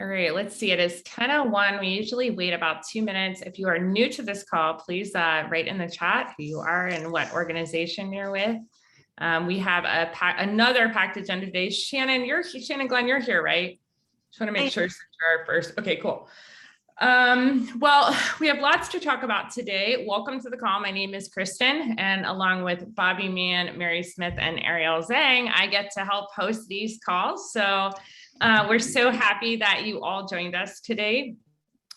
All right, let's see. It is 10:01. We usually wait about 2 minutes. If you are new to this call, please write in the chat who you are and what organization you're with. We have another packed agenda today. Shannon Glenn, you're here, right? Just want to make sure you're first. Okay, cool. Well, we have lots to talk about today. Welcome to the call. My name is Kristen, and along with Bobby Mann, Mary Smith, and Ariel Zhang, I get to help host these calls. So we're so happy that you all joined us today.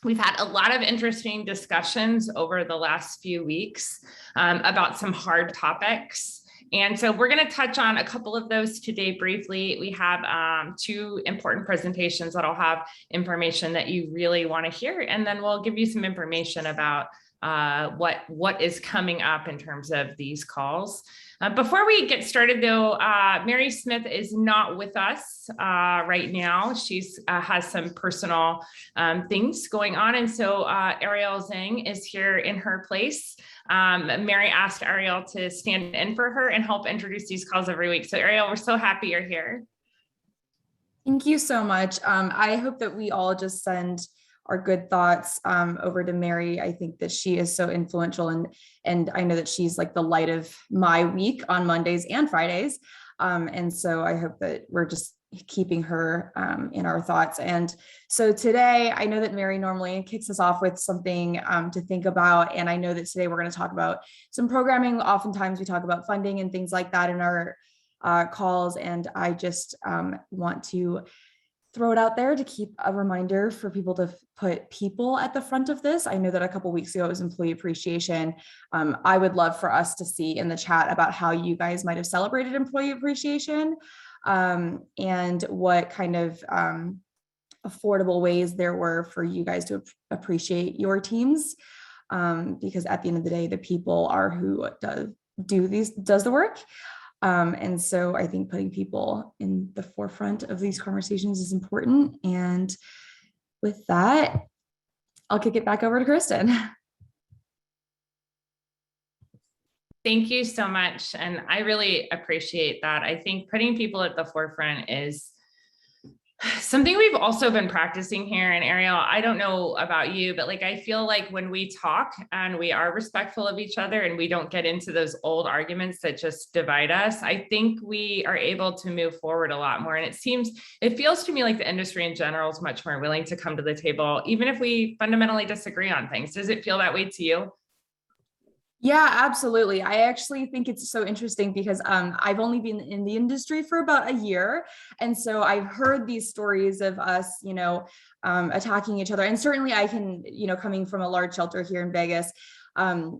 We've had a lot of interesting discussions over the last few weeks about some hard topics. And so we're going to touch on a couple of those today briefly. We have two important presentations that'll have information that you really want to hear. And then we'll give you some information about what is coming up in terms of these calls. Before we get started though, Mary Smith is not with us right now. She's has some personal things going on. And so Ariel Zhang is here in her place. Mary asked Ariel to stand in for her and help introduce these calls every week. So Ariel, we're so happy you're here. Thank you so much. I hope that we all just send our good thoughts over to Mary. I think that she is so influential, and I know that she's like the light of my week on Mondays and Fridays. And so I hope that we're just keeping her in our thoughts. And so today, I know that Mary normally kicks us off with something to think about. And I know that today we're going to talk about some programming. Oftentimes we talk about funding and things like that in our calls. And I just want to throw it out there to keep a reminder for people to put people at the front of this. I know that a couple of weeks ago it was employee appreciation. I would love for us to see in the chat about how you guys might have celebrated employee appreciation and what kind of affordable ways there were for you guys to appreciate your teams. Because at the end of the day, the people are who does the work. And so I think putting people in the forefront of these conversations is important. And with that, I'll kick it back over to Kristen. Thank you so much. And I really appreciate that. I think putting people at the forefront is something we've also been practicing here. And Ariel, I don't know about you, but like, I feel like when we talk and we are respectful of each other and we don't get into those old arguments that just divide us, I think we are able to move forward a lot more. And it feels to me like the industry in general is much more willing to come to the table, even if we fundamentally disagree on things. Does it feel that way to you? Yeah, absolutely. I actually think it's so interesting because I've only been in the industry for about a year. And so I've heard these stories of us, attacking each other. And certainly I can, coming from a large shelter here in Vegas,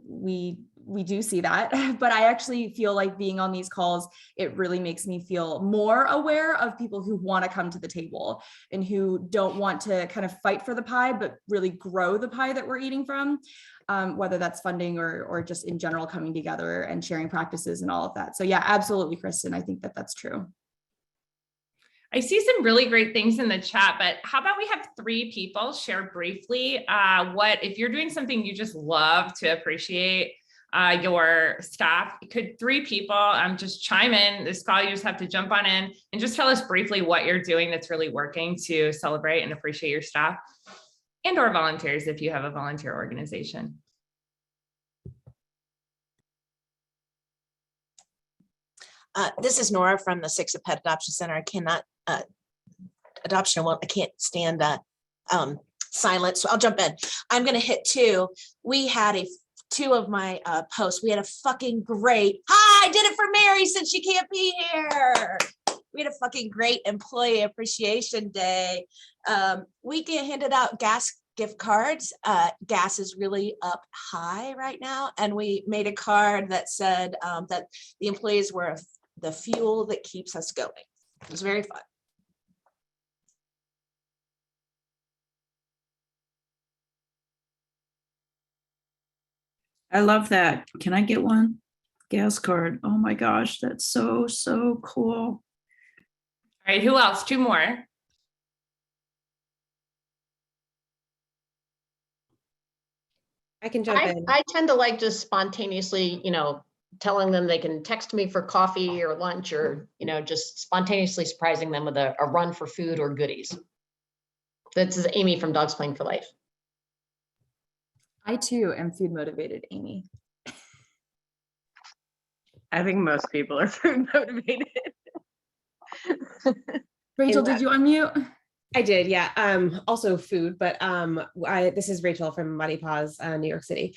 we do see that, but I actually feel like being on these calls, it really makes me feel more aware of people who want to come to the table and who don't want to kind of fight for the pie, but really grow the pie that we're eating from, whether that's funding or just in general coming together and sharing practices and all of that. So yeah, absolutely, Kristen. I think that that's true. I see some really great things in the chat, but how about we have 3 people share briefly if you're doing something you just love to appreciate your staff, could 3 people just chime in this call? You just have to jump on in and just tell us briefly what you're doing that's really working to celebrate and appreciate your staff and or volunteers if you have a volunteer organization. This is Nora from the Six Pet Adoption Center. I cannot I can't stand silence, so I'll jump in. I'm going to hit 2. We had 2 of my posts. We had a fucking great, hi, I did it for Mary since she can't be here. We had a fucking great employee appreciation day. We handed out gas gift cards. Gas is really up high right now. And we made a card that said that the employees were the fuel that keeps us going. It was very fun. I love that. Can I get one? Gas card. Oh my gosh, that's so cool. All right, who else? 2 more. I can jump in. I tend to like just spontaneously, telling them they can text me for coffee or lunch or, just spontaneously surprising them with a run for food or goodies. This is Amy from Dogs Playing for Life. I too am food motivated, Amy. I think most people are food motivated. Rachel, did you unmute? I did, yeah. Also food, but this is Rachel from Muddy Paws, New York City.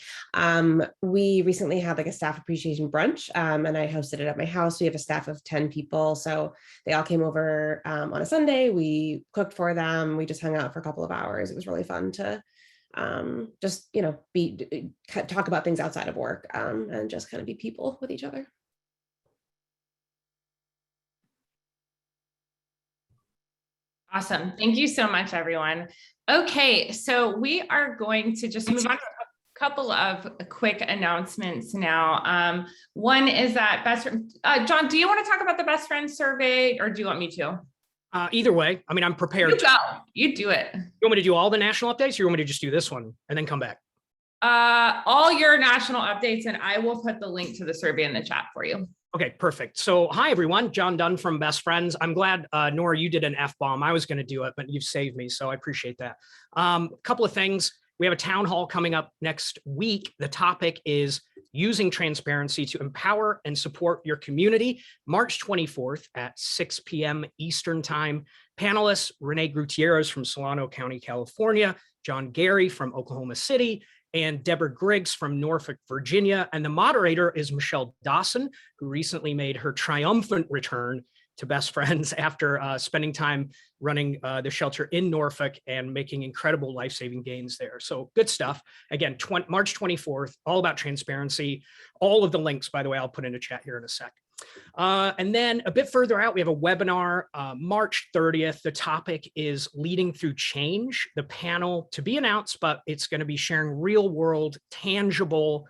We recently had like a staff appreciation brunch, and I hosted it at my house. We have a staff of 10 people, so they all came over on a Sunday. We cooked for them. We just hung out for a couple of hours. It was really fun to just talk about things outside of work, and just kind of be people with each other. Awesome. Thank you so much, everyone. Okay, so we are going to just move on to a couple of quick announcements now. One is that John, do you want to talk about the best friend survey, or do you want me to? Either way, I mean, I'm prepared. You go. You do it. You want me to do all the national updates, or you want me to just do this one and then come back? All your national updates, and I will put the link to the survey in the chat for you. Okay, perfect. So hi, everyone. John Dunn from Best Friends. I'm glad, Nora, you did an F-bomb. I was going to do it, but you've saved me, so I appreciate that. A couple of things. We have a town hall coming up next week. The topic is using transparency to empower and support your community. March 24th at 6 p.m. Eastern Time. Panelists, Renee Gutierrez from Solano County, California, John Gary from Oklahoma City, and Deborah Griggs from Norfolk, Virginia. And the moderator is Michelle Dawson, who recently made her triumphant return to Best Friends after spending time running the shelter in Norfolk and making incredible life-saving gains there. So good stuff. Again, March 24th, all about transparency. All of the links, by the way, I'll put in the chat here in a sec. And then a bit further out, we have a webinar, March 30th. The topic is leading through change. The panel to be announced, but it's going to be sharing real world, tangible,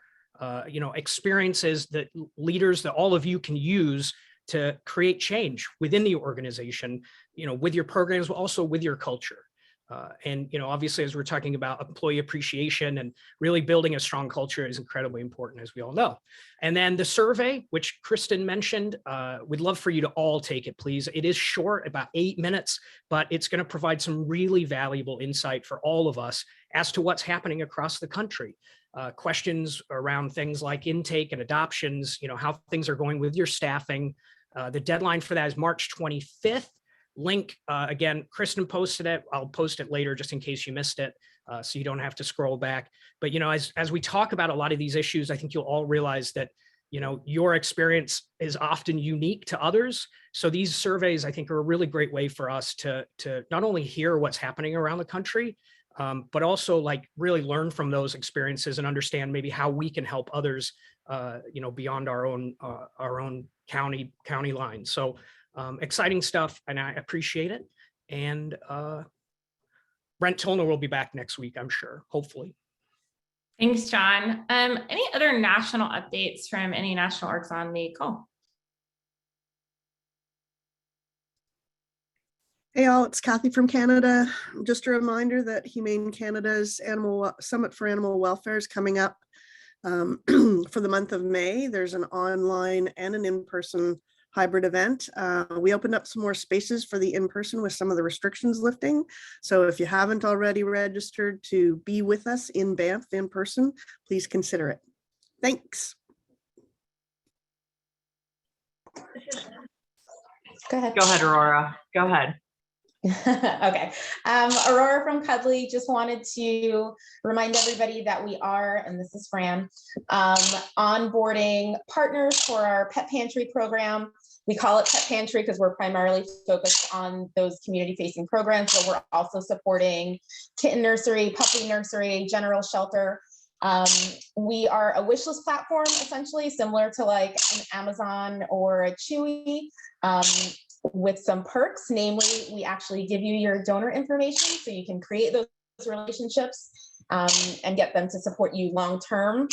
experiences that leaders, that all of you can use to create change within the organization, with your programs, but also with your culture. And obviously, as we're talking about employee appreciation and really building a strong culture is incredibly important, as we all know. And then the survey, which Kristen mentioned, we'd love for you to all take it, please. It is short, about 8 minutes, but it's going to provide some really valuable insight for all of us as to what's happening across the country. Questions around things like intake and adoptions, how things are going with your staffing. The deadline for that is March 25th. Link, again, Kristen posted it. I'll post it later just in case you missed it, so you don't have to scroll back. But, as we talk about a lot of these issues, I think you'll all realize that, your experience is often unique to others. So these surveys, I think, are a really great way for us to not only hear what's happening around the country, but also really learn from those experiences and understand maybe how we can help others, beyond our own county lines. So exciting stuff, and I appreciate it. And Brent Tolner will be back next week, I'm sure, hopefully. Thanks, John. Any other national updates from any national orgs on the call? Hey all, it's Kathy from Canada. Just a reminder that Humane Canada's Summit for Animal Welfare is coming up for the month of May. There's an online and an in-person hybrid event. We opened up some more spaces for the in-person with some of the restrictions lifting. So if you haven't already registered to be with us in Banff in person, please consider it. Thanks. Go ahead, Aurora. Go ahead. Okay. Aurora from Cuddly, just wanted to remind everybody that we are, and this is Fran, onboarding partners for our pet pantry program. We call it Pet Pantry because we're primarily focused on those community-facing programs, but we're also supporting kitten nursery, puppy nursery, general shelter. We are a wish list platform, essentially similar to like an Amazon or a Chewy, with some perks. Namely, we actually give you your donor information so you can create those relationships and get them to support you long-term.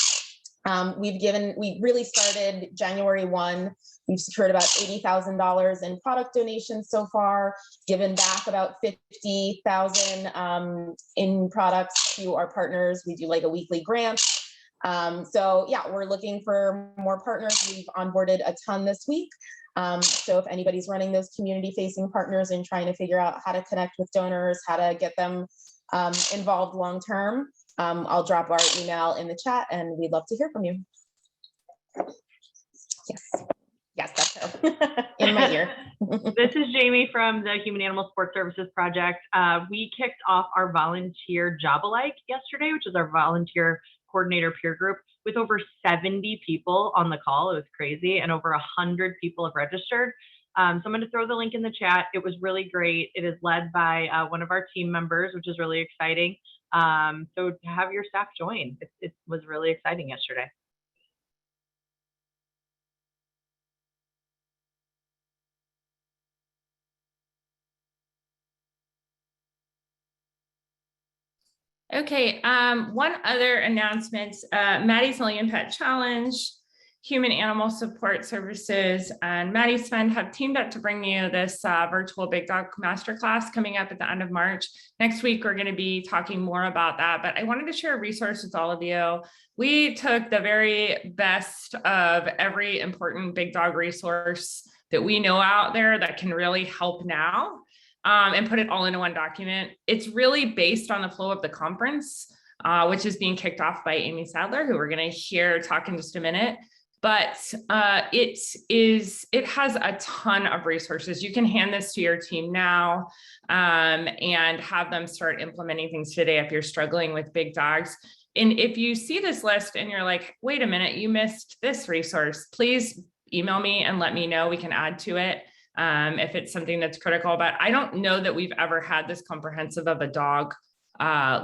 We really started January 1. We've secured about $80,000 in product donations so far, given back about $50,000 in products to our partners. We do like a weekly grant. So yeah, we're looking for more partners. We've onboarded a ton this week. So if anybody's running those community facing partners and trying to figure out how to connect with donors, how to get them involved long-term, I'll drop our email in the chat and we'd love to hear from you. Yes, that's her in my ear. This is Jamie from the Human Animal Support Services Project. We kicked off our volunteer job alike yesterday, which is our volunteer coordinator peer group, with over 70 people on the call. It was crazy, and over 100 people have registered. So I'm going to throw the link in the chat. It was really great. It is led by one of our team members, which is really exciting. So to have your staff join, it was really exciting yesterday. Okay, one other announcement, Maddie's Million Pet Challenge, Human Animal Support Services, and Maddie's Fund have teamed up to bring you this virtual Big Dog Masterclass coming up at the end of March. Next week, we're going to be talking more about that, but I wanted to share a resource with all of you. We took the very best of every important big dog resource that we know out there that can really help now. And put it all into one document. It's really based on the flow of the conference, which is being kicked off by Aimee Sadler, who we're going to hear talk in just a minute. But it has a ton of resources. You can hand this to your team now and have them start implementing things today if you're struggling with big dogs. And if you see this list and you're like, wait a minute, you missed this resource, please email me and let me know. We can add to it. If it's something that's critical, but I don't know that we've ever had this comprehensive of a dog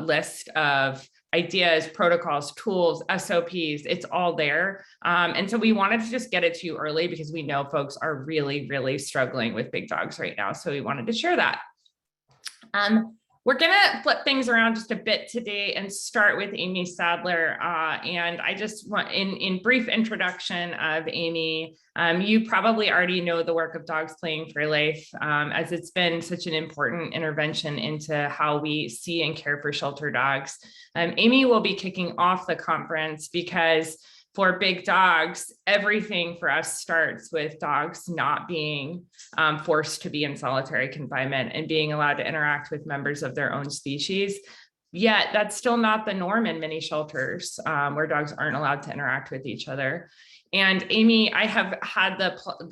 list of ideas, protocols, tools, SOPs, it's all there. And so we wanted to just get it to you early because we know folks are really, really struggling with big dogs right now. So we wanted to share that. We're going to flip things around just a bit today and start with Aimee Sadler. And I just want, in brief introduction of Aimee, you probably already know the work of Dogs Playing for Life, as it's been such an important intervention into how we see and care for shelter dogs. Aimee will be kicking off the conference because for big dogs, everything for us starts with dogs not being forced to be in solitary confinement and being allowed to interact with members of their own species. Yet that's still not the norm in many shelters where dogs aren't allowed to interact with each other. And Aimee, I have had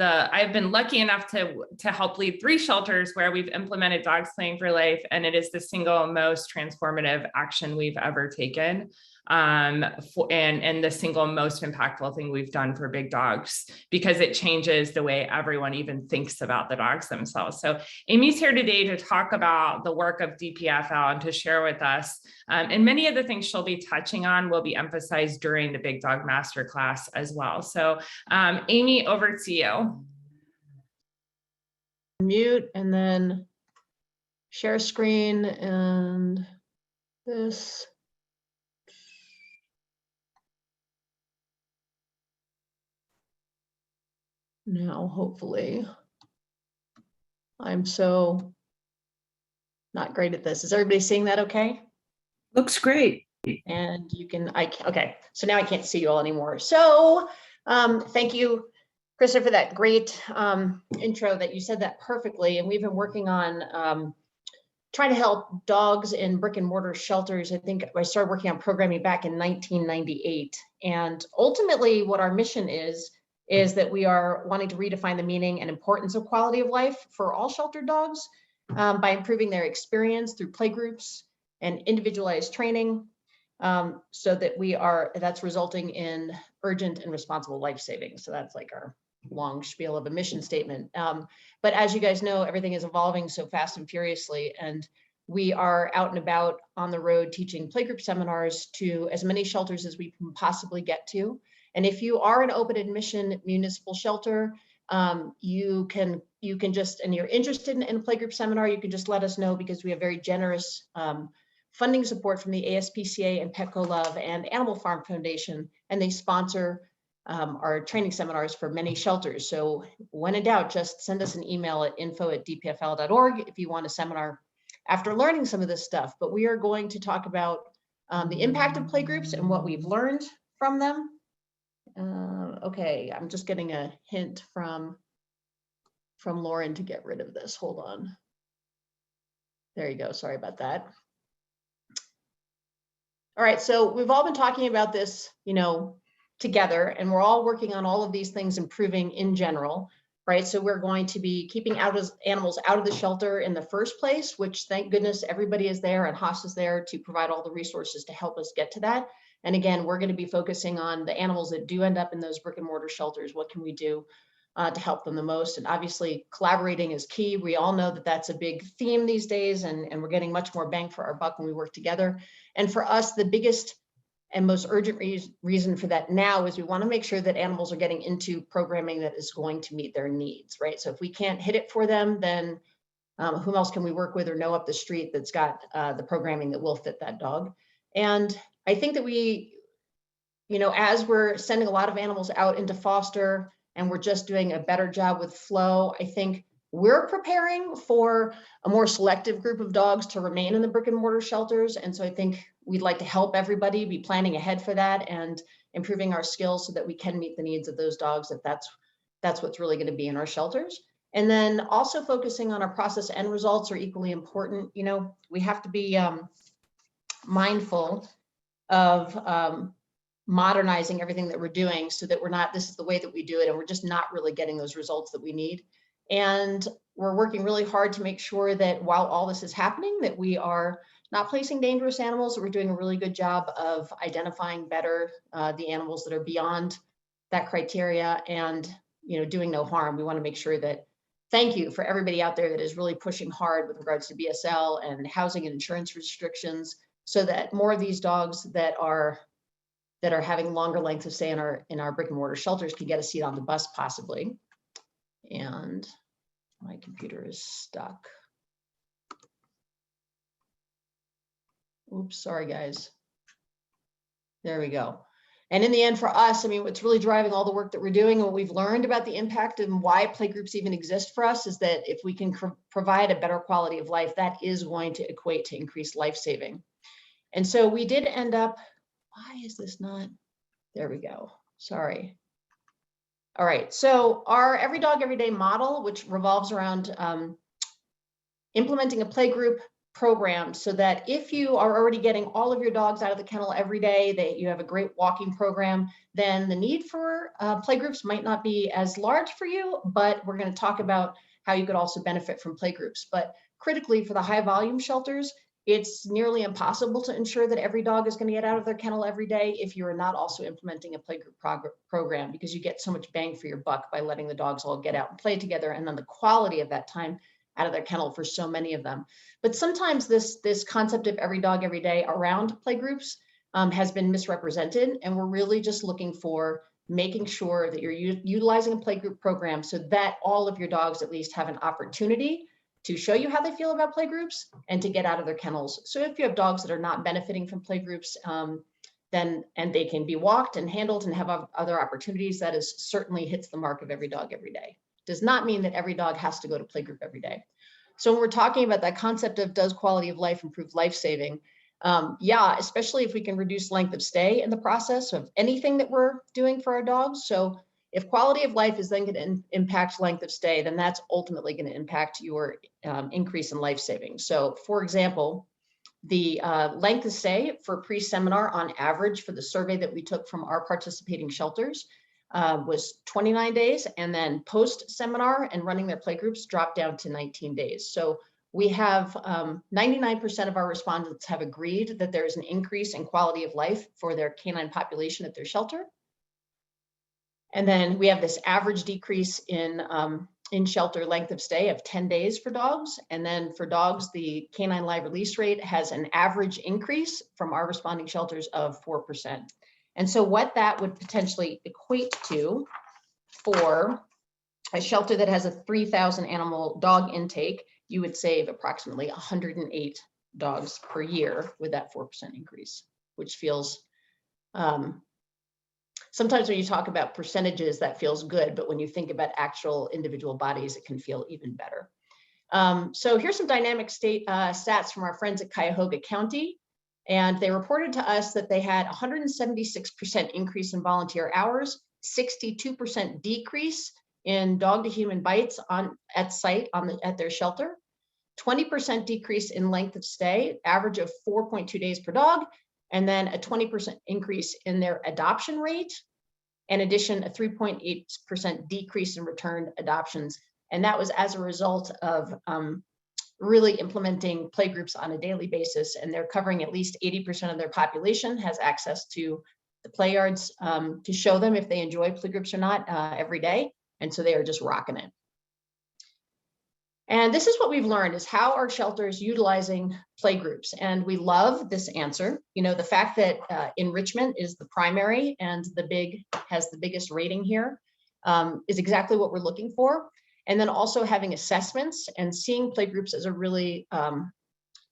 I've been lucky enough to help lead 3 shelters where we've implemented Dogs Playing for Life, and it is the single most transformative action we've ever taken. And the single most impactful thing we've done for big dogs, because it changes the way everyone even thinks about the dogs themselves. So Aimee's here today to talk about the work of DPFL and to share with us. And many of the things she'll be touching on will be emphasized during the Big Dog Masterclass as well. So Aimee, over to you. Mute and then share screen and this. Now, hopefully, I'm so not great at this. Is everybody seeing that okay? Looks great. And you can, okay, so now I can't see you all anymore. So thank you, Krista, for that great intro that you said that perfectly. And we've been working on trying to help dogs in brick and mortar shelters. I think I started working on programming back in 1998. And ultimately what our mission is that we are wanting to redefine the meaning and importance of quality of life for all sheltered dogs by improving their experience through playgroups and individualized training, so that that's resulting in urgent and responsible life saving. So that's like our long spiel of a mission statement. But as you guys know, everything is evolving so fast and furiously, and we are out and about on the road teaching playgroup seminars to as many shelters as we can possibly get to. And if you are an open admission municipal shelter, you can just, and you're interested in a playgroup seminar, you can just let us know, because we have very generous funding support from the ASPCA and Petco Love and Animal Farm Foundation, and they sponsor our training seminars for many shelters. So when in doubt, just send us an email at info@dpfl.org if you want a seminar after learning some of this stuff. But we are going to talk about the impact of playgroups and what we've learned from them. Okay, I'm just getting a hint from from Lauren to get rid of this. Hold on. There you go. Sorry about that. All right, so we've all been talking about this, together, and we're all working on all of these things improving in general, right? So we're going to be keeping animals out of the shelter in the first place, which thank goodness everybody is there and Haas is there to provide all the resources to help us get to that. And again, we're going to be focusing on the animals that do end up in those brick and mortar shelters. What can we do to help them the most? And obviously collaborating is key. We all know that that's a big theme these days, and we're getting much more bang for our buck when we work together. And for us, the biggest and most urgent reason for that now is we want to make sure that animals are getting into programming that is going to meet their needs, right? So if we can't hit it for them, then who else can we work with or know up the street that's got the programming that will fit that dog? And I think that we, as we're sending a lot of animals out into foster and we're just doing a better job with flow, I think we're preparing for a more selective group of dogs to remain in the brick and mortar shelters. And so I think we'd like to help everybody be planning ahead for that and improving our skills so that we can meet the needs of those dogs, that's what's really going to be in our shelters. And then also focusing on our process end results are equally important. We have to be mindful of modernizing everything that we're doing so that this is the way that we do it, and we're just not really getting those results that we need. And we're working really hard to make sure that while all this is happening, that we are not placing dangerous animals, that we're doing a really good job of identifying better the animals that are beyond that criteria and, doing no harm. We want to make sure that, thank you for everybody out there that is really pushing hard with regards to BSL and housing and insurance restrictions, so that more of these dogs that are having longer lengths of stay in our brick and mortar shelters can get a seat on the bus possibly. And my computer is stuck. Oops, sorry guys. There we go. And in the end for us, what's really driving all the work that we're doing and what we've learned about the impact and why playgroups even exist for us is that if we can provide a better quality of life, that is going to equate to increased life saving. And so we did end up, why is this not, there we go, sorry. All right, so our Every Dog, Every Day model, which revolves around implementing a playgroup program so that if you are already getting all of your dogs out of the kennel every day, that you have a great walking program, then the need for playgroups might not be as large for you, but we're going to talk about how you could also benefit from playgroups. But critically for the high volume shelters, it's nearly impossible to ensure that every dog is going to get out of their kennel every day if you are not also implementing a playgroup program, because you get so much bang for your buck by letting the dogs all get out and play together, and then the quality of that time out of their kennel for so many of them. But sometimes this concept of every dog every day around playgroups has been misrepresented, and we're really just looking for making sure that you're utilizing a playgroup program so that all of your dogs at least have an opportunity to show you how they feel about playgroups and to get out of their kennels. So if you have dogs that are not benefiting from playgroups, and they can be walked and handled and have other opportunities, that is certainly hits the mark of every dog every day. Does not mean that every dog has to go to playgroup every day. So when we're talking about that concept of does quality of life improve life saving? Yeah, especially if we can reduce length of stay in the process of anything that we're doing for our dogs. So if quality of life is then going to impact length of stay, then that's ultimately going to impact your increase in life saving. So for example, the length of stay for pre-seminar on average for the survey that we took from our participating shelters was 29 days, and then post-seminar and running their playgroups dropped down to 19 days. So we have 99% of our respondents have agreed that there is an increase in quality of life for their canine population at their shelter. And then we have this average decrease in shelter length of stay of 10 days for dogs. And then for dogs, the canine live release rate has an average increase from our responding shelters of 4%. And so what that would potentially equate to for a shelter that has a 3,000 animal dog intake, you would save approximately 108 dogs per year with that 4% increase, which feels, sometimes when you talk about percentages, that feels good, but when you think about actual individual bodies, it can feel even better. So here's some dynamic stats from our friends at Cuyahoga County. And they reported to us that they had 176% increase in volunteer hours, 62% decrease in dog to human bites at site at their shelter, 20% decrease in length of stay, average of 4.2 days per dog, and then a 20% increase in their adoption rate. In addition, a 3.8% decrease in returned adoptions. And that was as a result of really implementing playgroups on a daily basis. And they're covering at least 80% of their population has access to the play yards to show them if they enjoy playgroups or not every day. And so they are just rocking it. And this is what we've learned, is how our shelters utilizing playgroups. And we love this answer. You know, the fact that enrichment is the primary and has the biggest rating here is exactly what we're looking for. And then also having assessments and seeing playgroups as a really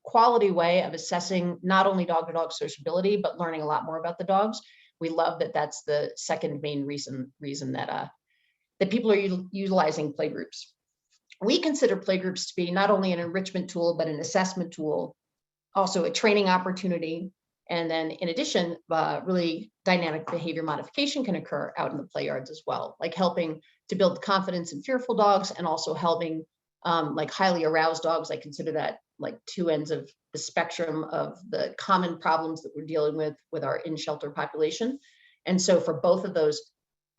quality way of assessing not only dog-to-dog sociability, but learning a lot more about the dogs. We love that that's the second main reason that people are utilizing playgroups. We consider playgroups to be not only an enrichment tool, but an assessment tool, also a training opportunity. And then in addition, really dynamic behavior modification can occur out in the play yards as well, like helping to build confidence in fearful dogs, and also helping like highly aroused dogs. I consider that like two ends of the spectrum of the common problems that we're dealing with our in-shelter population. And so for both of those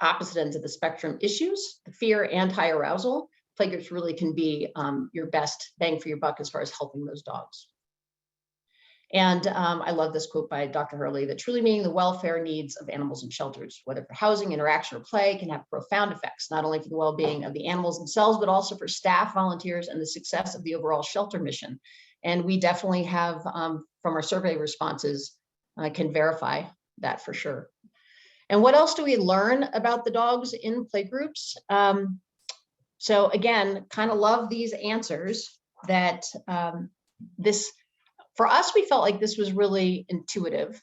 opposite ends of the spectrum issues, fear and high arousal, playgroups really can be your best bang for your buck as far as helping those dogs. And I love this quote by Dr. Hurley, that truly meeting the welfare needs of animals in shelters, whether for housing, interaction, or play, can have profound effects, not only for the well-being of the animals themselves, but also for staff, volunteers, and the success of the overall shelter mission. And we definitely have, from our survey responses, can verify that for sure. And what else do we learn about the dogs in playgroups? So again, kind of love these answers that for us, we felt like this was really intuitive,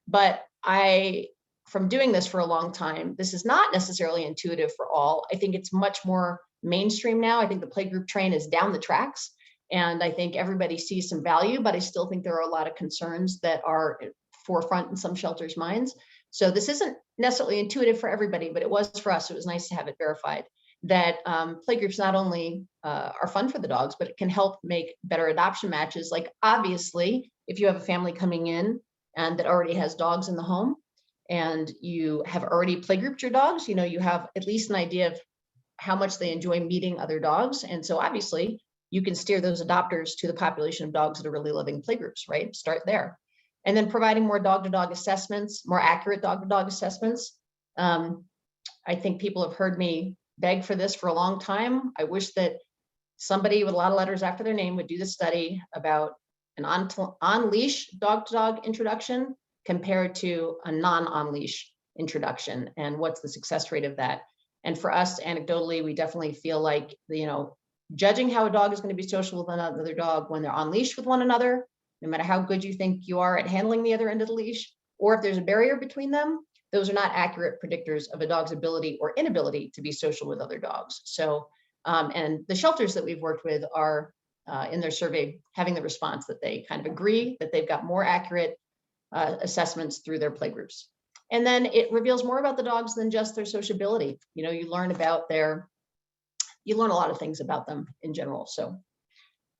but from doing this for a long time, this is not necessarily intuitive for all. I think it's much more mainstream now. I think the playgroup train is down the tracks, and I think everybody sees some value, but I still think there are a lot of concerns that are forefront in some shelters' minds. So this isn't necessarily intuitive for everybody, but it was for us. It was nice to have it verified that playgroups not only are fun for the dogs, but it can help make better adoption matches. Like obviously, if you have a family coming in and that already has dogs in the home, and you have already playgrouped your dogs, you know, you have at least an idea of how much they enjoy meeting other dogs. And so obviously you can steer those adopters to the population of dogs that are really loving playgroups, right? Start there. And then providing more dog-to-dog assessments, more accurate dog-to-dog assessments. I think people have heard me beg for this for a long time. I wish that somebody with a lot of letters after their name would do the study about an on-leash dog-to-dog introduction compared to a non-on-leash introduction, and what's the success rate of that. And for us, anecdotally, we definitely feel like, you know, judging how a dog is going to be social with another dog when they're on leash with one another, no matter how good you think you are at handling the other end of the leash, or if there's a barrier between them, those are not accurate predictors of a dog's ability or inability to be social with other dogs. So, and the shelters that we've worked with are in their survey having the response that they kind of agree that they've got more accurate assessments through their playgroups. And then it reveals more about the dogs than just their sociability. You know, you learn a lot of things about them in general. So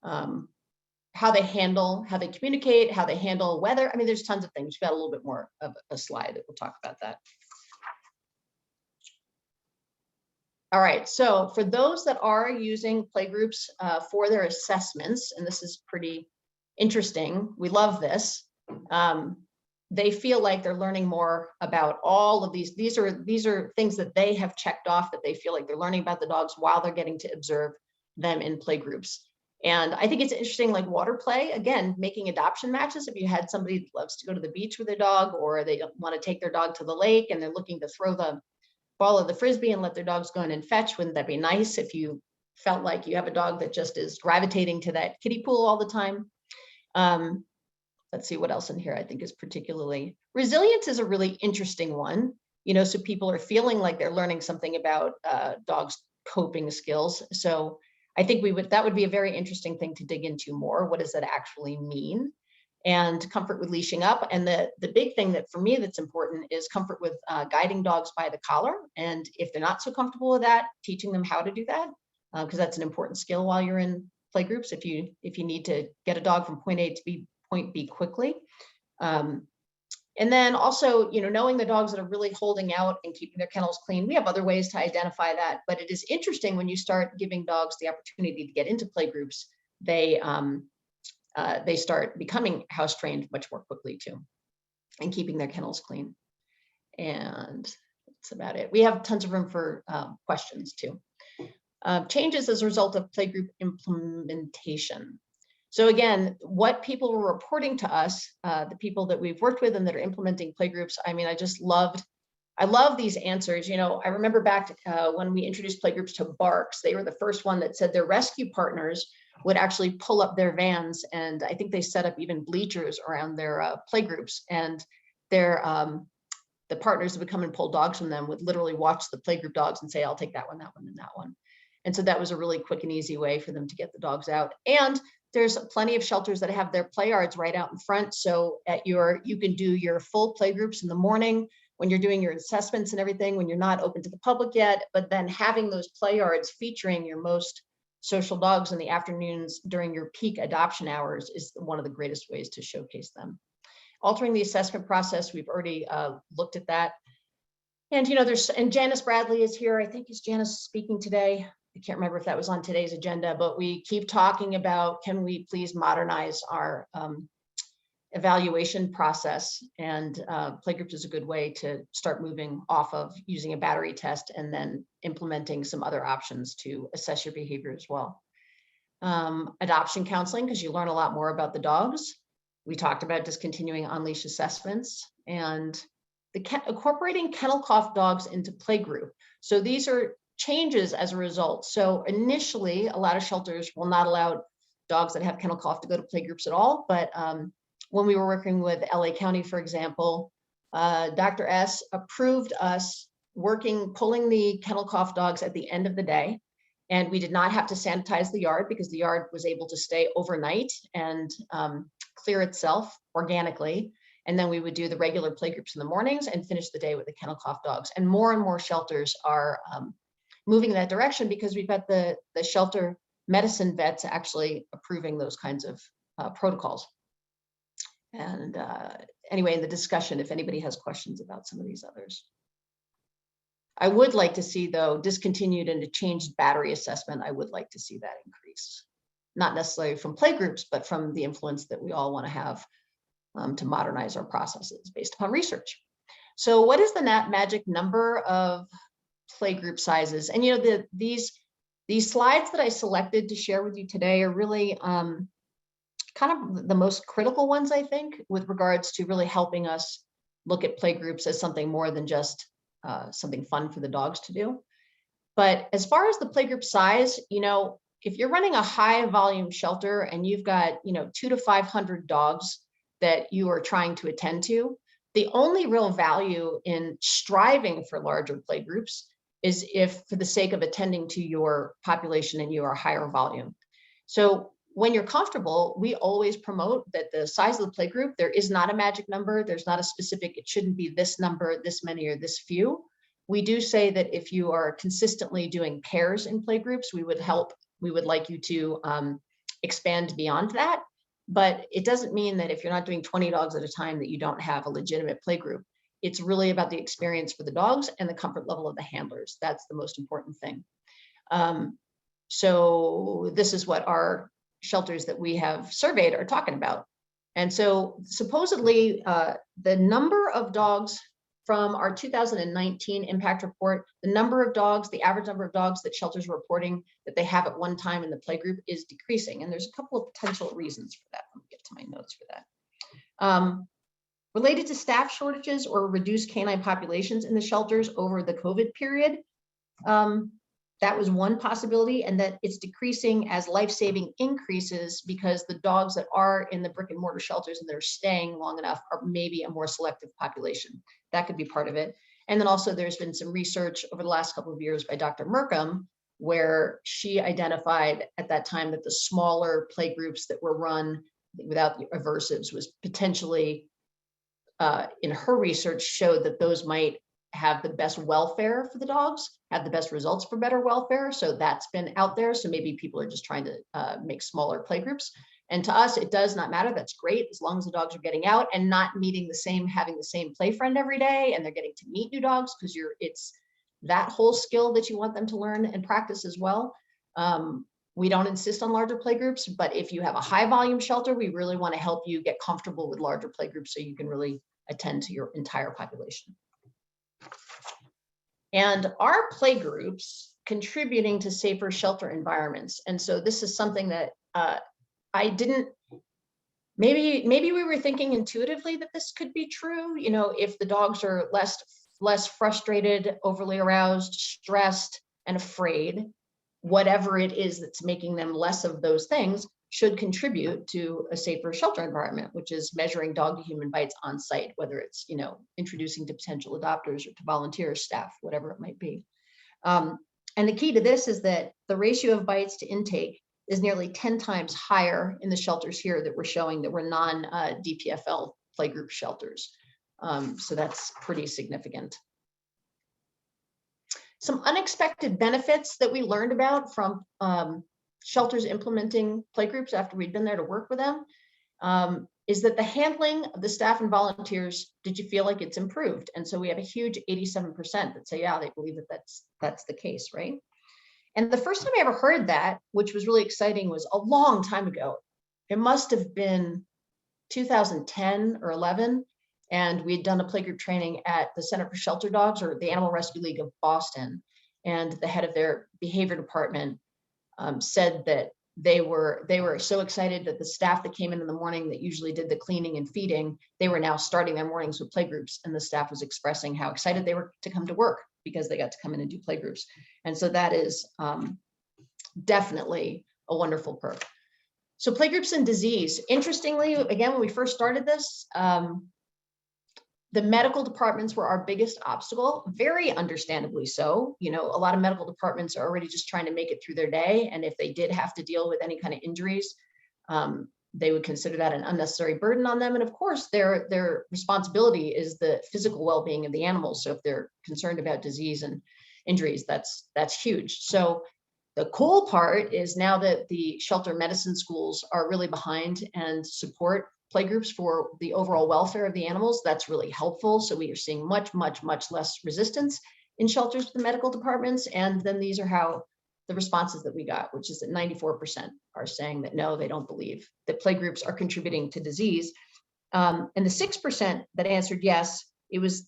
how they communicate, how they handle weather. I mean, there's tons of things. We've got a little bit more of a slide that we'll talk about that. All right, so for those that are using playgroups for their assessments, and this is pretty interesting, we love this. They feel like they're learning more about all of these. These are things that they have checked off that they feel like they're learning about the dogs while they're getting to observe them in playgroups. And I think it's interesting, like water play, again, making adoption matches. If you had somebody that loves to go to the beach with their dog, or they want to take their dog to the lake and they're looking to throw the ball of the Frisbee and let their dogs go in and fetch, wouldn't that be nice if you felt like you have a dog that just is gravitating to that kiddie pool all the time? Let's see what else in here I think is particularly. Resilience is a really interesting one, you know, so people are feeling like they're learning something about dogs' coping skills. So I think that would be a very interesting thing to dig into more. What does that actually mean? and comfort with leashing up. And the big thing that for me that's important is comfort with guiding dogs by the collar. And if they're not so comfortable with that, teaching them how to do that, because that's an important skill while you're in play groups. If you need to get a dog from point A to point B quickly. And then also, knowing the dogs that are really holding out and keeping their kennels clean, we have other ways to identify that. But it is interesting when you start giving dogs the opportunity to get into play groups, they start becoming house trained much more quickly too, and keeping their kennels clean. And that's about it. We have tons of room for questions too. Changes as a result of playgroup implementation. So again, what people were reporting to us, the people that we've worked with and that are implementing playgroups, I mean, I love these answers. I remember back when we introduced playgroups to Barks, they were the first one that said their rescue partners would actually pull up their vans. And I think they set up even bleachers around their playgroups, and the partners would come and pull dogs from them, would literally watch the playgroup dogs and say, I'll take that one, that one, and that one. And so that was a really quick and easy way for them to get the dogs out. And there's plenty of shelters that have their play yards right out in front. So you can do your full play groups in the morning when you're doing your assessments and everything, when you're not open to the public yet, but then having those play yards featuring your most social dogs in the afternoons during your peak adoption hours is one of the greatest ways to showcase them. Altering the assessment process, we've already looked at that. And and Janice Bradley is here. I think is Janice speaking today. I can't remember if that was on today's agenda, but we keep talking about, can we please modernize our evaluation process? And playgroups is a good way to start moving off of using a battery test and then implementing some other options to assess your behavior as well. Adoption counseling, because you learn a lot more about the dogs. We talked about discontinuing on-leash assessments and incorporating kennel cough dogs into playgroup. So these are changes as a result. So initially, a lot of shelters will not allow dogs that have kennel cough to go to playgroups at all. But when we were working with LA County, for example, Dr. S approved us pulling the kennel cough dogs at the end of the day. And we did not have to sanitize the yard because the yard was able to stay overnight and clear itself organically. And then we would do the regular playgroups in the mornings and finish the day with the kennel cough dogs. And more shelters are moving in that direction because we've got the shelter medicine vets actually approving those kinds of protocols. And anyway, in the discussion, if anybody has questions about some of these others. I would like to see, though, discontinued and a changed battery assessment. I would like to see that increase, not necessarily from playgroups, but from the influence that we all want to have to modernize our processes based upon research. So what is the magic number of playgroup sizes? And these slides that I selected to share with you today are really kind of the most critical ones, I think, with regards to really helping us look at playgroups as something more than just something fun for the dogs to do. But as far as the playgroup size, if you're running a high volume shelter and you've got 200 to 500 dogs that you are trying to attend to, the only real value in striving for larger playgroups is if for the sake of attending to your population and your higher volume. So when you're comfortable, we always promote that the size of the playgroup, there is not a magic number. There's not a specific, it shouldn't be this number, this many, or this few. We do say that if you are consistently doing pairs in playgroups, we would like you to expand beyond that. But it doesn't mean that if you're not doing 20 dogs at a time that you don't have a legitimate playgroup. It's really about the experience for the dogs and the comfort level of the handlers. That's the most important thing. So this is what our shelters that we have surveyed are talking about. And so supposedly the number of dogs from our 2019 impact report, the average number of dogs that shelters are reporting that they have at one time in the playgroup is decreasing. And there's a couple of potential reasons for that. Let me get to my notes for that. Related to staff shortages or reduced canine populations in the shelters over the COVID period. That was one possibility, and that it's decreasing as life-saving increases because the dogs that are in the brick and mortar shelters and they're staying long enough are maybe a more selective population. That could be part of it. And then also there's been some research over the last couple of years by Dr. Merkham, where she identified at that time that the smaller play groups that were run without the aversives was potentially, in her research, showed that those might have the best welfare for the dogs, have the best results for better welfare. So that's been out there. So maybe people are just trying to make smaller play groups. And to us, it does not matter. That's great as long as the dogs are getting out and not having the same play friend every day, and they're getting to meet new dogs, because it's that whole skill that you want them to learn and practice as well. We don't insist on larger play groups, but if you have a high volume shelter, we really want to help you get comfortable with larger play groups so you can really attend to your entire population. And our play groups contributing to safer shelter environments. And so this is something that I didn't, maybe we were thinking intuitively that this could be true. You know, if the dogs are less frustrated, overly aroused, stressed, and afraid, whatever it is that's making them less of those things should contribute to a safer shelter environment, which is measuring dog to human bites on site, whether it's, you know, introducing to potential adopters or to volunteers, staff, whatever it might be. And the key to this is that the ratio of bites to intake is nearly 10 times higher in the shelters here that we're showing that were non-DPFL playgroup shelters. So that's pretty significant. Some unexpected benefits that we learned about from shelters implementing playgroups after we'd been there to work with them is that the handling of the staff and volunteers, did you feel like it's improved? And so we have a huge 87% that say, yeah, they believe that that's the case, right? And the first time I ever heard that, which was really exciting, was a long time ago. It must have been 2010 or 11. And we had done a playgroup training at the Center for Shelter Dogs, or the Animal Rescue League of Boston. And the head of their behavior department said that they were so excited that the staff that came in the morning that usually did the cleaning and feeding, they were now starting their mornings with playgroups, and the staff was expressing how excited they were to come to work because they got to come in and do playgroups. And so that is definitely a wonderful perk. So playgroups and disease. Interestingly, again, when we first started this, the medical departments were our biggest obstacle, very understandably so. You know, a lot of medical departments are already just trying to make it through their day. And if they did have to deal with any kind of injuries, they would consider that an unnecessary burden on them. And of course, their responsibility is the physical well-being of the animals. So if they're concerned about disease and injuries, that's huge. So the cool part is now that the shelter medicine schools are really behind and support playgroups for the overall welfare of the animals, that's really helpful. So we are seeing much less resistance in shelters to the medical departments. And then these are how the responses that we got, which is that 94% are saying that no, they don't believe that playgroups are contributing to disease. And the 6% that answered yes,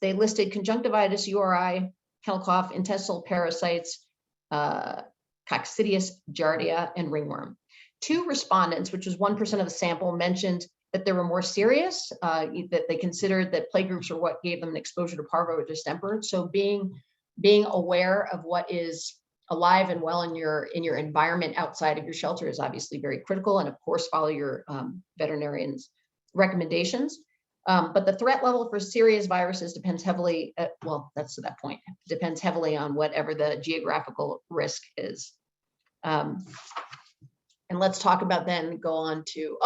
they listed conjunctivitis, URI, kennel cough, intestinal parasites, coccidius, giardia, and ringworm. 2 respondents, which was 1% of the sample, mentioned that they were more serious, that they considered that playgroups are what gave them an exposure to parvo or distemper. So being aware of what is alive and well in your environment outside of your shelter is obviously very critical, and of course follow your veterinarian's recommendations. But the threat level for serious viruses depends heavily, that's to that point, depends heavily on whatever the geographical risk is. And let's talk about then go on to,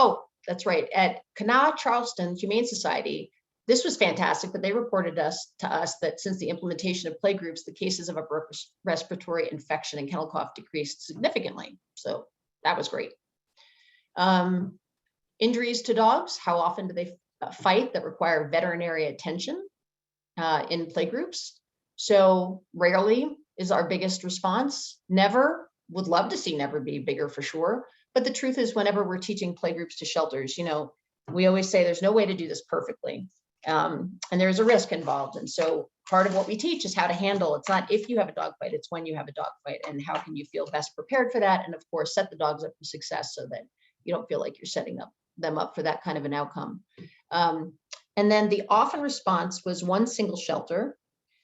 that's right, at Kanawha Charleston Humane Society, this was fantastic, but they reported to us that since the implementation of playgroups, the cases of upper respiratory infection and kennel cough decreased significantly. So that was great. Injuries to dogs, how often do they fight that require veterinary attention in playgroups? So rarely is our biggest response. Never, would love to see never be bigger for sure. But the truth is, whenever we're teaching playgroups to shelters, you know, we always say there's no way to do this perfectly. And there's a risk involved. And so part of what we teach is how to handle, it's not if you have a dog fight, it's when you have a dog fight, and how can you feel best prepared for that. And of course, set the dogs up for success so that you don't feel like you're setting them up for that kind of an outcome. And then the often response was one single shelter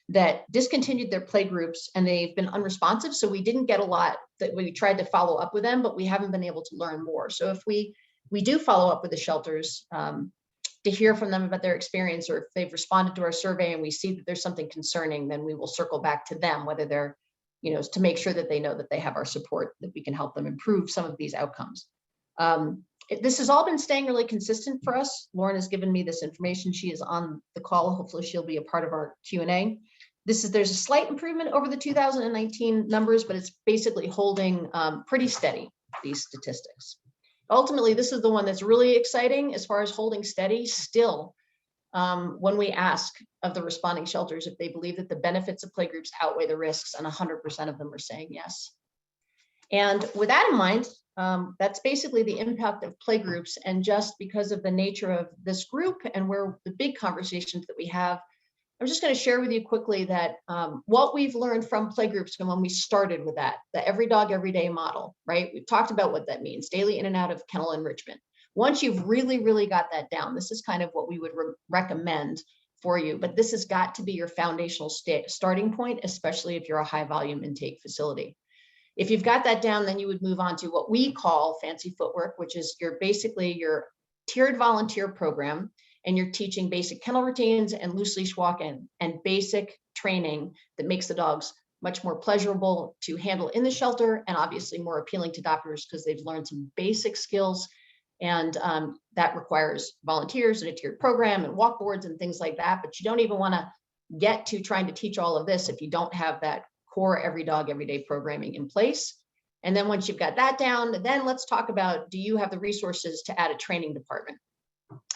that discontinued their playgroups, and they've been unresponsive. So we didn't get a lot that we tried to follow up with them, but we haven't been able to learn more. So if we do follow up with the shelters to hear from them about their experience, or if they've responded to our survey and we see that there's something concerning, then we will circle back to them, whether they're, you know, to make sure that they know that they have our support, that we can help them improve some of these outcomes. This has all been staying really consistent for us. Lauren has given me this information. She is on the call. Hopefully she'll be a part of our Q&A. There's a slight improvement over the 2019 numbers, but it's basically holding pretty steady, these statistics. Ultimately, this is the one that's really exciting as far as holding steady still. When we ask of the responding shelters if they believe that the benefits of playgroups outweigh the risks, and 100% of them are saying yes. And with that in mind, that's basically the impact of playgroups. And just because of the nature of this group and where the big conversations that we have, I'm just going to share with you quickly that what we've learned from playgroups and when we started with that, the every dog, every day model, right? We've talked about what that means, daily in and out of kennel enrichment. Once you've really, really got that down, this is kind of what we would recommend for you, but this has got to be your foundational starting point, especially if you're a high volume intake facility. If you've got that down, then you would move on to what we call fancy footwork, which is basically your tiered volunteer program, and you're teaching basic kennel routines and loose leash walk-in and basic training that makes the dogs much more pleasurable to handle in the shelter and obviously more appealing to adopters because they've learned some basic skills. And that requires volunteers and a tiered program and walk boards and things like that. But you don't even want to get to trying to teach all of this if you don't have that core every dog, every day programming in place. And then once you've got that down, then let's talk about, do you have the resources to add a training department?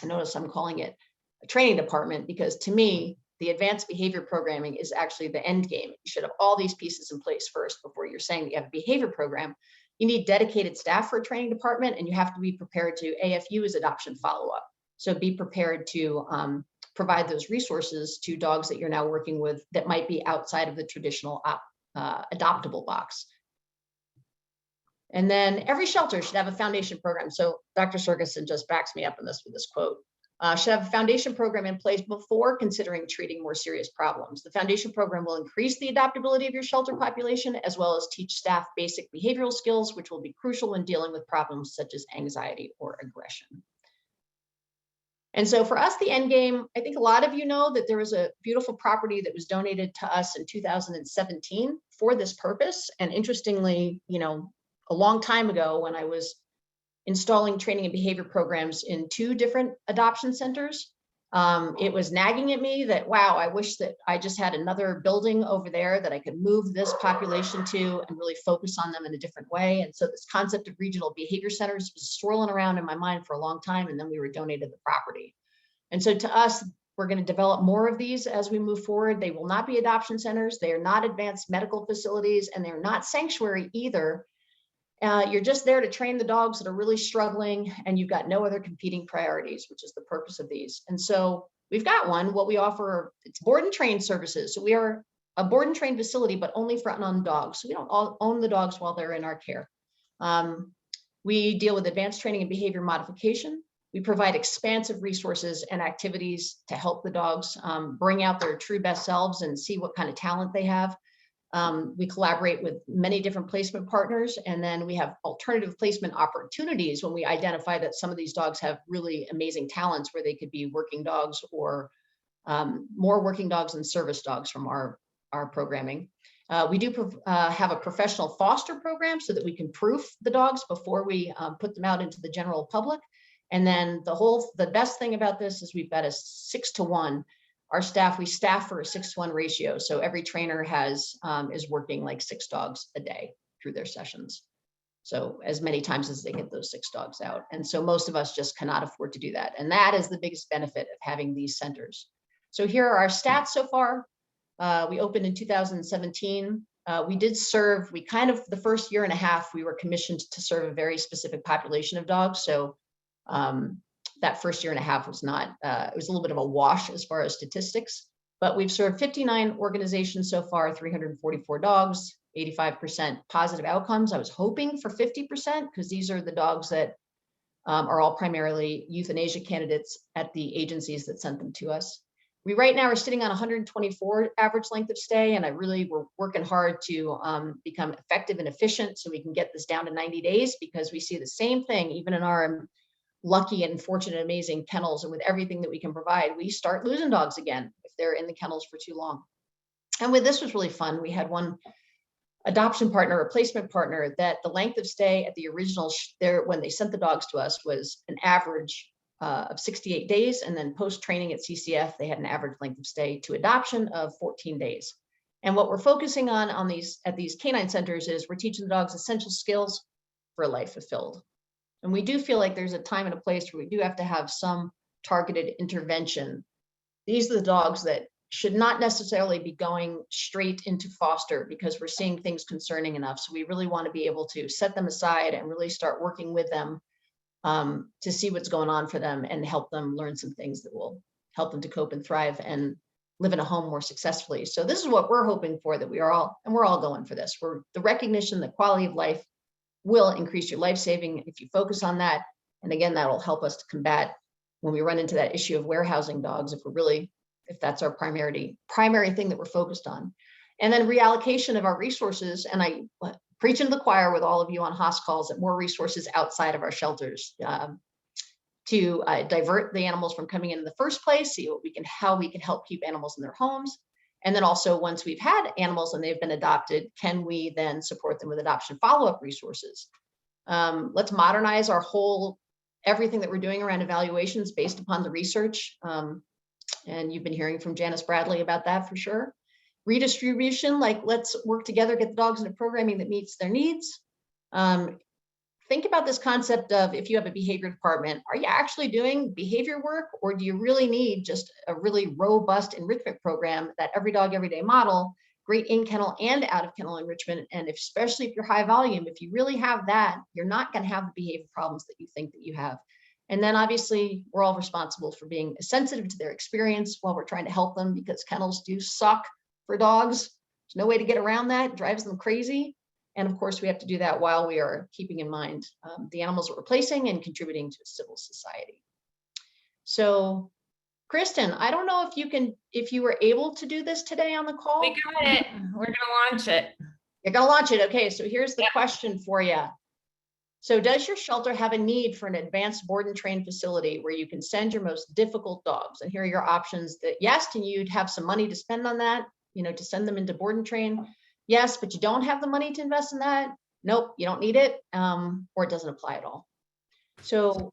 I notice I'm calling it a training department because to me, the advanced behavior programming is actually the end game. You should have all these pieces in place first before you're saying that you have a behavior program. You need dedicated staff for a training department, and you have to be prepared to AFU as adoption follow-up. So be prepared to provide those resources to dogs that you're now working with that might be outside of the traditional adoptable box. And then every shelter should have a foundation program. So Dr. Sergeson just backs me up on this with this quote. Should have a foundation program in place before considering treating more serious problems. The foundation program will increase the adoptability of your shelter population, as well as teach staff basic behavioral skills, which will be crucial when dealing with problems such as anxiety or aggression. And so for us, the end game, I think a lot of you know that there was a beautiful property that was donated to us in 2017 for this purpose. And interestingly, you know, a long time ago when I was installing training and behavior programs in 2 different adoption centers, it was nagging at me that, wow, I wish that I just had another building over there that I could move this population to and really focus on them in a different way. And so this concept of regional behavior centers was swirling around in my mind for a long time, and then we were donated the property. And so to us, we're going to develop more of these as we move forward. They will not be adoption centers. They are not advanced medical facilities, and they're not sanctuary either. You're just there to train the dogs that are really struggling, and you've got no other competing priorities, which is the purpose of these. And so we've got one, what we offer, it's board and train services. So we are a board and train facility, but only for unowned dogs. So we don't own the dogs while they're in our care. We deal with advanced training and behavior modification. We provide expansive resources and activities to help the dogs bring out their true best selves and see what kind of talent they have. We collaborate with many different placement partners, and then we have alternative placement opportunities when we identify that some of these dogs have really amazing talents where they could be working dogs or more working dogs and service dogs from our programming. We do have a professional foster program so that we can proof the dogs before we put them out into the general public. And then the best thing about this is we've got a 6-to-1. Our staff, we staff for a 6-to-1 ratio. So every trainer is working like 6 dogs a day through their sessions. So as many times as they get those 6 dogs out. And so most of us just cannot afford to do that. And that is the biggest benefit of having these centers. So here are our stats so far. We opened in 2017. We did serve, the first year and a half, we were commissioned to serve a very specific population of dogs. So that first year and a half was not, it was a little bit of a wash as far as statistics, but we've served 59 organizations so far, 344 dogs, 85% positive outcomes. I was hoping for 50% because these are the dogs that are all primarily euthanasia candidates at the agencies that sent them to us. We right now are sitting on 124 average length of stay, and we're working hard to become effective and efficient so we can get this down to 90 days because we see the same thing, even in our lucky and fortunate, amazing kennels, and with everything that we can provide, we start losing dogs again if they're in the kennels for too long. And with this was really fun. We had one adoption partner, replacement partner, that the length of stay at the original there when they sent the dogs to us was an average of 68 days. And then post-training at CCF, they had an average length of stay to adoption of 14 days. And what we're focusing on at these canine centers is we're teaching the dogs essential skills for a life fulfilled. And we do feel like there's a time and a place where we do have to have some targeted intervention. These are the dogs that should not necessarily be going straight into foster because we're seeing things concerning enough. So we really want to be able to set them aside and really start working with them to see what's going on for them and help them learn some things that will help them to cope and thrive and live in a home more successfully. So this is what we're hoping for, that we're all going for this. We're the recognition that quality of life will increase your life saving if you focus on that. And again, that'll help us to combat when we run into that issue of warehousing dogs, if that's our primary thing that we're focused on. And then reallocation of our resources. And I preach into the choir with all of you on HOS calls that more resources outside of our shelters to divert the animals from coming in the first place, see how we can help keep animals in their homes. And then also once we've had animals and they've been adopted, can we then support them with adoption follow-up resources? Let's modernize everything that we're doing around evaluations based upon the research. And you've been hearing from Janice Bradley about that for sure. Redistribution, like let's work together, get the dogs into programming that meets their needs. Think about this concept of if you have a behavior department, are you actually doing behavior work, or do you really need just a really robust enrichment program, that every dog, every day model, great in-kennel and out-of-kennel enrichment? And especially if you're high volume, if you really have that, you're not going to have the behavior problems that you think that you have. And then obviously we're all responsible for being sensitive to their experience while we're trying to help them, because kennels do suck for dogs. There's no way to get around that. It drives them crazy. And of course, we have to do that while we are keeping in mind the animals that we're replacing and contributing to a civil society. So, Kristen, I don't know if you were able to do this today on the call. We got it. We're going to launch it. You're going to launch it. Okay, so here's the question for you. So does your shelter have a need for an advanced board and train facility where you can send your most difficult dogs? And here are your options. That yes, and you'd have some money to spend on that, to send them into board and train. Yes, but you don't have the money to invest in that. Nope, you don't need it, or it doesn't apply at all. So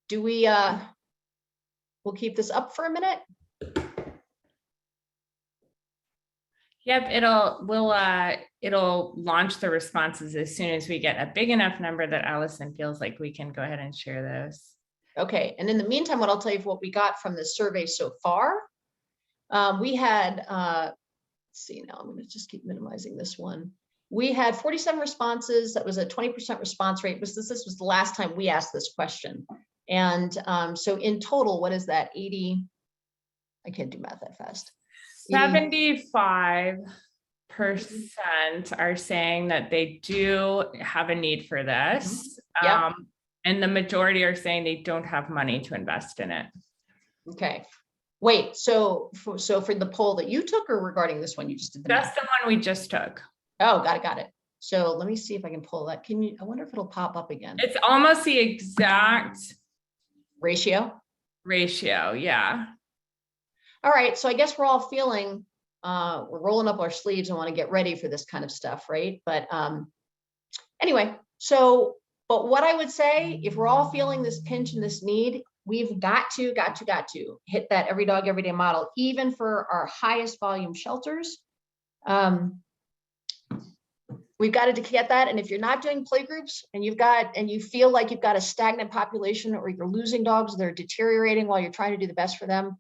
do we, we'll keep this up for a minute. Yep, it'll launch the responses as soon as we get a big enough number that Allison feels like we can go ahead and share those. Okay, and in the meantime, what I'll tell you what we got from the survey so far. We had, let's see, now I'm going to just keep minimizing this one. We had 47 responses. That was a 20% response rate. This was the last time we asked this question. And so in total, what is that? 80, I can't do math that fast. 75% are saying that they do have a need for this. Yep. And the majority are saying they don't have money to invest in it. Okay. Wait, so for the poll that you took, or regarding this one you just did? That's the one we just took. Oh, got it. So let me see if I can pull that. I wonder if it'll pop up again. It's almost the exact ratio, yeah. All right, so I guess we're all feeling, we're rolling up our sleeves and want to get ready for this kind of stuff, right? But anyway, but what I would say, if we're all feeling this pinch and this need, we've got to hit that every dog, every day model, even for our highest volume shelters. We've got to get that. And if you're not doing playgroups and you feel like you've got a stagnant population, or you're losing dogs, they're deteriorating while you're trying to do the best for them,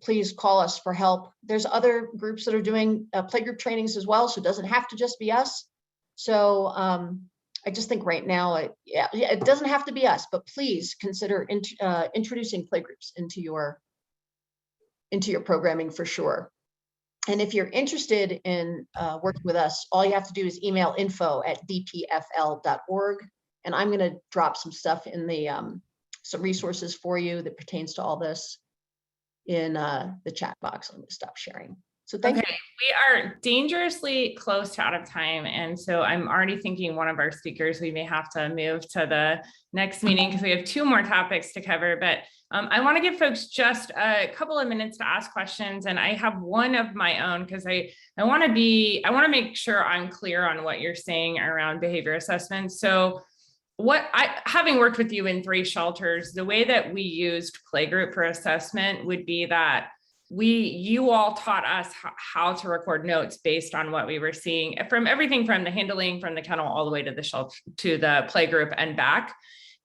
please call us for help. There's other groups that are doing playgroup trainings as well, so it doesn't have to just be us. So I just think right now, it doesn't have to be us, but please consider introducing playgroups into your programming for sure. And if you're interested in working with us, all you have to do is email info@dpfl.org. And I'm going to drop some stuff in the some resources for you that pertains to all this in the chat box. I'm going to stop sharing. So thank you. We are dangerously close to out of time. And so I'm already thinking one of our speakers, we may have to move to the next meeting because we have 2 more topics to cover. But I want to give folks just a couple of minutes to ask questions, and I have one of my own because I want to make sure I'm clear on what you're saying around behavior assessment. So having worked with you in 3 shelters, the way that we used playgroup for assessment would be that you all taught us how to record notes based on what we were seeing from everything from the handling from the kennel all the way to the shelter to the playgroup and back.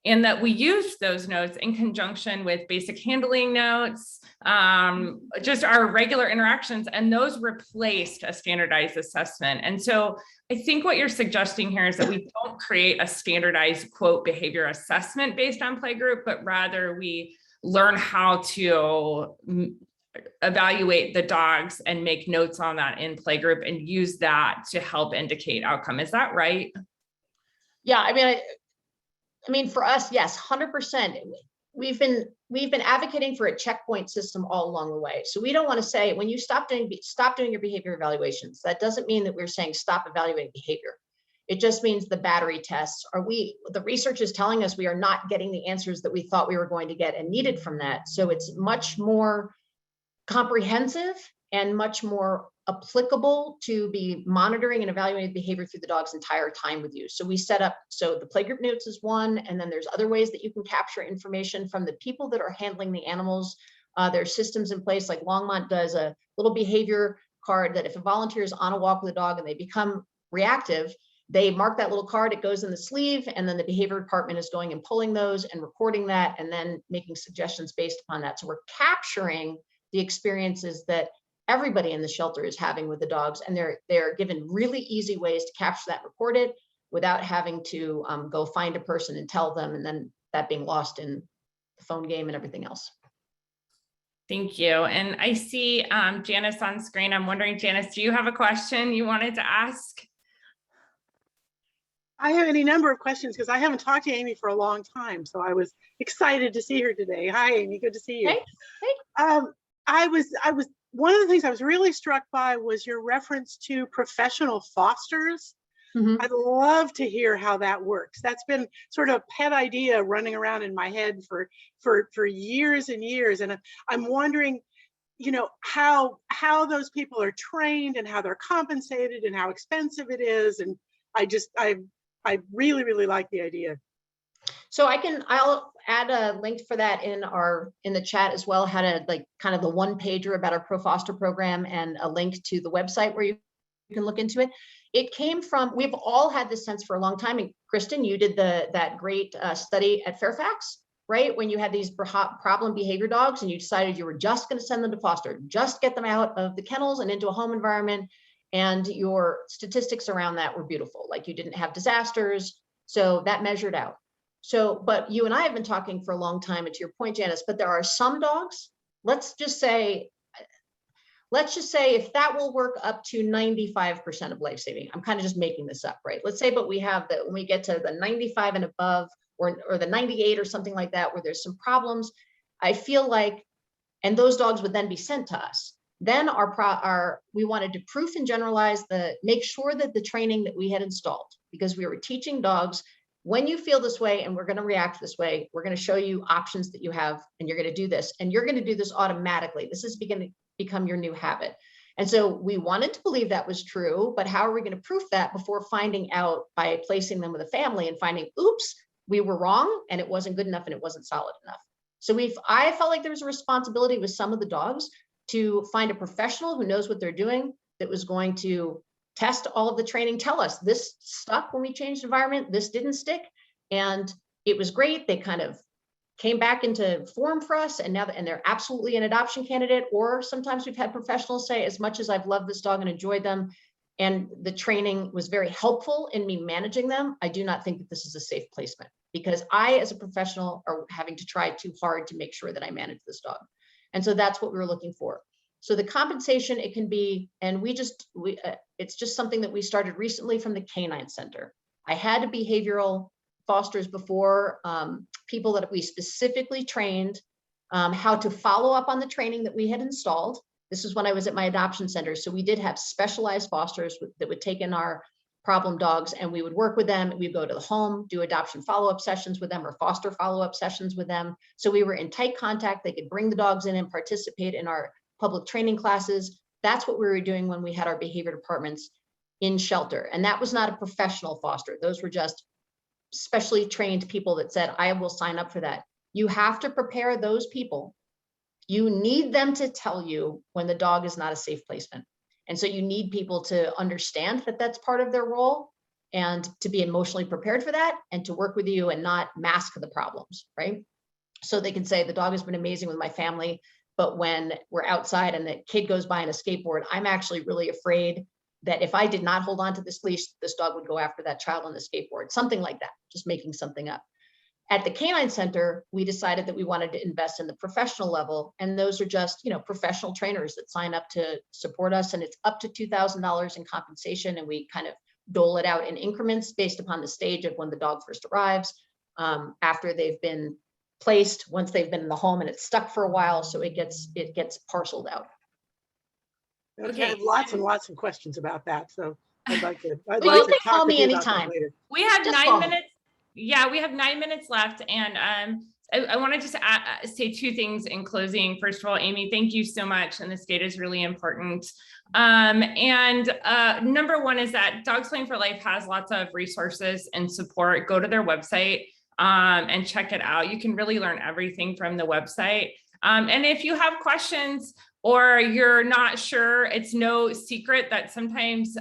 And that we used those notes in conjunction with basic handling notes, just our regular interactions, and those replaced a standardized assessment. And so I think what you're suggesting here is that we don't create a standardized quote behavior assessment based on playgroup, but rather we learn how to evaluate the dogs and make notes on that in playgroup and use that to help indicate outcome. Is that right? Yeah, I mean, for us, yes, 100%. We've been advocating for a checkpoint system all along the way. So we don't want to say when you stop doing your behavior evaluations, that doesn't mean that we're saying stop evaluating behavior. It just means the battery tests the research is telling us we are not getting the answers that we thought we were going to get and needed from that. So it's much more comprehensive and much more applicable to be monitoring and evaluating behavior through the dog's entire time with you. So we set up, so the playgroup notes is one, and then there's other ways that you can capture information from the people that are handling the animals. There's systems in place, like Longmont does a little behavior card that if a volunteer is on a walk with a dog and they become reactive, they mark that little card, it goes in the sleeve, and then the behavior department is going and pulling those and recording that and then making suggestions based upon that. So we're capturing the experiences that everybody in the shelter is having with the dogs, and they're given really easy ways to capture that, record it without having to go find a person and tell them, and then that being lost in the phone game and everything else. Thank you. And I see Janice on screen. I'm wondering, Janice, do you have a question you wanted to ask? I have any number of questions because I haven't talked to Aimee for a long time, so I was excited to see her today. Hi, Aimee, good to see you. Hey. I was one of the things I was really struck by was your reference to professional fosters. Mm-hmm. I'd love to hear how that works. That's been sort of a pet idea running around in my head for years and years, and I'm wondering, you know, how those people are trained and how they're compensated and how expensive it is. And I really like the idea. So I'll add a link for that in the chat as well, how to like kind of the one pager about our Pro Foster program and a link to the website where you can look into it. It came from, we've all had this sense for a long time. And Kristen, you did that great study at Fairfax, right? When you had these problem behavior dogs and you decided you were just going to send them to foster, just get them out of the kennels and into a home environment. And your statistics around that were beautiful. Like you didn't have disasters. So that measured out. So, but you and I have been talking for a long time, and to your point, Janice, but there are some dogs, let's just say if that will work up to 95% of life saving, I'm kind of just making this up, right? Let's say, but we have when we get to the 95 and above, or the 98 or something like that, where there's some problems, I feel like, and those dogs would then be sent to us. Then we wanted to proof and generalize make sure that the training that we had installed, because we were teaching dogs, when you feel this way and we're going to react this way, we're going to show you options that you have, and you're going to do this, and you're going to do this automatically. This is beginning to become your new habit. And so we wanted to believe that was true, but how are we going to proof that before finding out by placing them with a family and finding, oops, we were wrong and it wasn't good enough and it wasn't solid enough. So I felt like there was a responsibility with some of the dogs to find a professional who knows what they're doing, that was going to test all of the training, tell us this stuck when we changed environment, this didn't stick, and it was great. They kind of came back into form for us, and they're absolutely an adoption candidate. Or sometimes we've had professionals say, as much as I've loved this dog and enjoyed them, and the training was very helpful in me managing them, I do not think that this is a safe placement, because I, as a professional, are having to try too hard to make sure that I manage this dog. And so that's what we were looking for. So the compensation, it can be, and it's just something that we started recently from the Canine Center. I had behavioral fosters before, people that we specifically trained how to follow up on the training that we had installed. This is when I was at my adoption center. So we did have specialized fosters that would take in our problem dogs, and we would work with them. We'd go to the home, do adoption follow-up sessions with them or foster follow-up sessions with them. So we were in tight contact. They could bring the dogs in and participate in our public training classes. That's what we were doing when we had our behavior departments in shelter. And that was not a professional foster. Those were just specially trained people that said, I will sign up for that. You have to prepare those people. You need them to tell you when the dog is not a safe placement. And so you need people to understand that that's part of their role and to be emotionally prepared for that and to work with you and not mask the problems, right? So they can say, the dog has been amazing with my family, but when we're outside and the kid goes by on a skateboard, I'm actually really afraid that if I did not hold on to this leash, this dog would go after that child on the skateboard, something like that, just making something up. At the Canine Center, we decided that we wanted to invest in the professional level. And those are just, professional trainers that sign up to support us. And it's up to $2,000 in compensation. And we kind of dole it out in increments based upon the stage of when the dog first arrives, after they've been placed, once they've been in the home and it's stuck for a while. So it gets parceled out. Okay, I have lots and lots of questions about that. So I'd like to, Well, you can call me anytime. We have Just 9 call me. minutes. Yeah, we have 9 minutes left. And I want to just say two things in closing. First of all, Aimee, thank you so much. And this data is really important. Number one is that Dogs Playing for Life has lots of resources and support. Go to their website and check it out. You can really learn everything from the website. And if you have questions or you're not sure, it's no secret that sometimes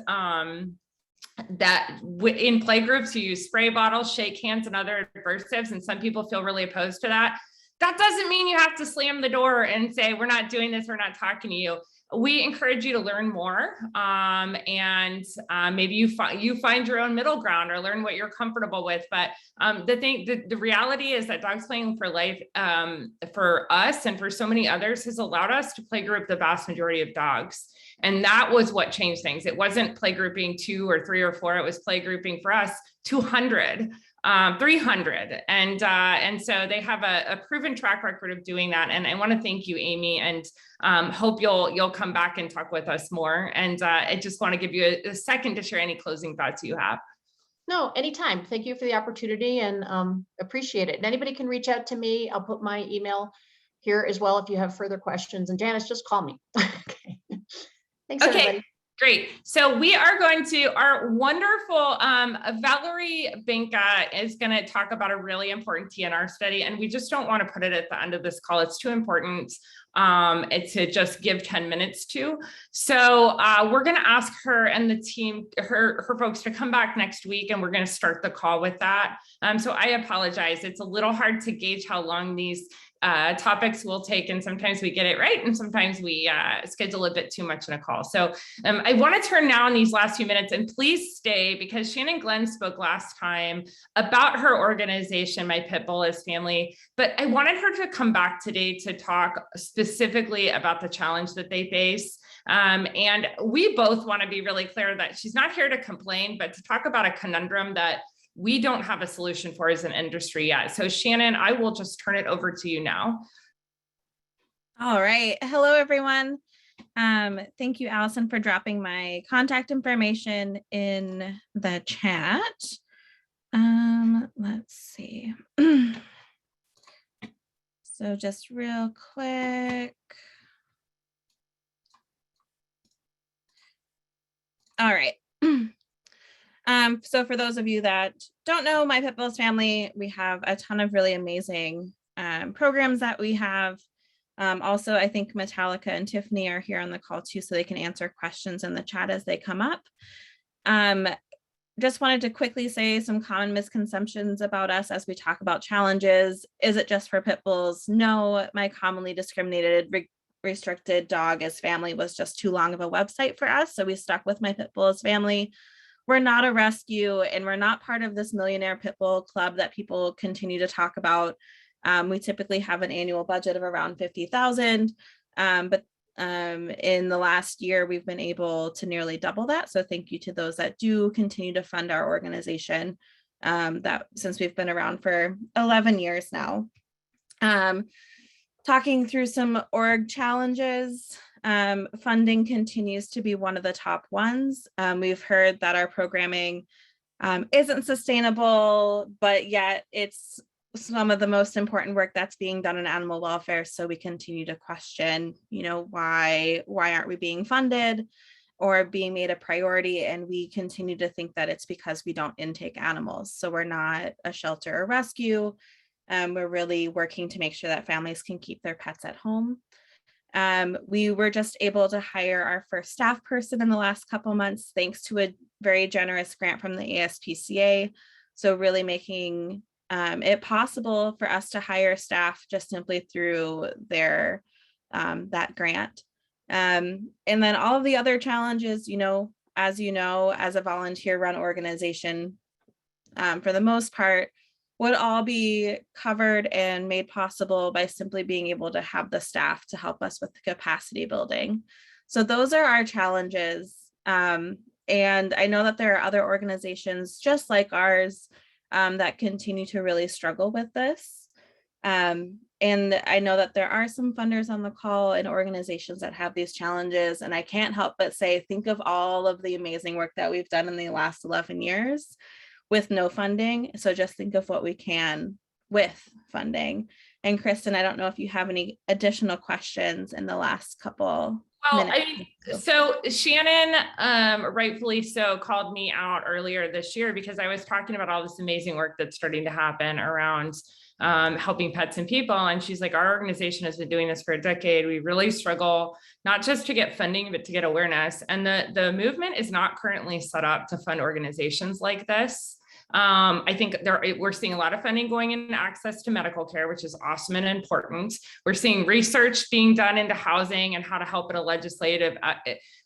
that in playgroups you use spray bottles, shake hands, and other adversives, and some people feel really opposed to that. That doesn't mean you have to slam the door and say, we're not doing this, we're not talking to you. We encourage you to learn more, and maybe you find your own middle ground or learn what you're comfortable with. But the reality is that Dogs Playing for Life, for us and for so many others, has allowed us to playgroup the vast majority of dogs. And that was what changed things. It wasn't playgrouping 2 or 3 or 4. It was playgrouping for us 200, 300. And so they have a proven track record of doing that. And I want to thank you, Aimee, and hope you'll come back and talk with us more. And I just want to give you a second to share any closing thoughts you have. No, anytime. Thank you for the opportunity and appreciate it. And anybody can reach out to me. I'll put my email here as well if you have further questions. And Janice, just call me. Okay. Thanks, everybody. Great. So we are going to, our wonderful Valerie Binka is going to talk about a really important TNR study, and we just don't want to put it at the end of this call. It's too important to just give 10 minutes to. So we're going to ask her and the team, her folks, to come back next week, and we're going to start the call with that. So I apologize. It's a little hard to gauge how long these topics will take, and sometimes we get it right and sometimes we schedule a bit too much in a call. So I want to turn now in these last few minutes, and please stay, because Shannon Glenn spoke last time about her organization, My Pitbull is Family, but I wanted her to come back today to talk specifically about the challenge that they face. And we both want to be really clear that she's not here to complain, but to talk about a conundrum that we don't have a solution for as an industry yet. So Shannon, I will just turn it over to you now. All right. Hello, everyone. Thank you, Allison, for dropping my contact information in the chat. Let's see. So just real quick. All right. So for those of you that don't know My Pitbull is Family, we have a ton of really amazing programs that we have. Also, I think Metallica and Tiffany are here on the call too, so they can answer questions in the chat as they come up. Just wanted to quickly say some common misconceptions about us as we talk about challenges. Is it just for pit bulls? No, my commonly discriminated, restricted dog as family was just too long of a website for us, so we stuck with My Pitbull is Family. We're not a rescue, and we're not part of this millionaire pit bull club that people continue to talk about. We typically have an annual budget of around $50,000, but in the last year, we've been able to nearly double that. So thank you to those that do continue to fund our organization, that since we've been around for 11 years now. Talking through some org challenges. funding continues to be one of the top ones. We've heard that our programming isn't sustainable, but yet it's some of the most important work that's being done in animal welfare. So we continue to question, why aren't we being funded or being made a priority? And we continue to think that it's because we don't intake animals. So we're not a shelter or rescue. We're really working to make sure that families can keep their pets at home. We were just able to hire our first staff person in the last couple months, thanks to a very generous grant from the ASPCA. So really making it possible for us to hire staff just simply through their that grant. And then all of the other challenges, as a volunteer run organization, for the most part, would all be covered and made possible by simply being able to have the staff to help us with the capacity building. So those are our challenges. And I know that there are other organizations just like ours that continue to really struggle with this. And I know that there are some funders on the call and organizations that have these challenges. And I can't help but say, think of all of the amazing work that we've done in the last 11 years. With no funding. So just think of what we can with funding. And Kristen, I don't know if you have any additional questions in the last couple minutes. So Shannon, rightfully so, called me out earlier this year because I was talking about all this amazing work that's starting to happen around helping pets and people. And she's like, our organization has been doing this for a decade. We really struggle, not just to get funding, but to get awareness. And the movement is not currently set up to fund organizations like this. I think we're seeing a lot of funding going in access to medical care, which is awesome and important. We're seeing research being done into housing and how to help at a legislative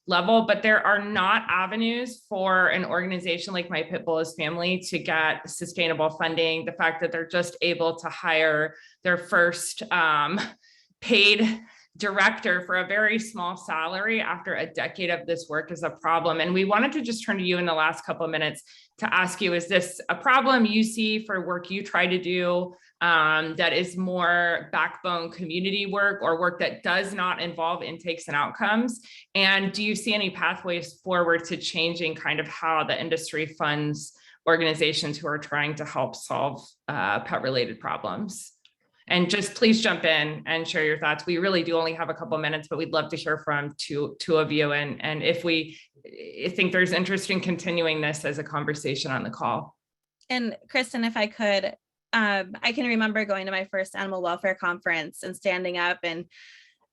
level, but there are not avenues for an organization like My Pitbull's Family to get sustainable funding. The fact that they're just able to hire their first paid director for a very small salary after a decade of this work is a problem. And we wanted to just turn to you in the last couple of minutes to ask you, is this a problem you see for work you try to do that is more backbone community work or work that does not involve intakes and outcomes? And do you see any pathways forward to changing kind of how the industry funds organizations who are trying to help solve pet-related problems? And just please jump in and share your thoughts. We really do only have a couple minutes, but we'd love to hear from two of you. And if we think there's interest in continuing this as a conversation on the call. And Kristen, if I could, I can remember going to my first animal welfare conference and standing up and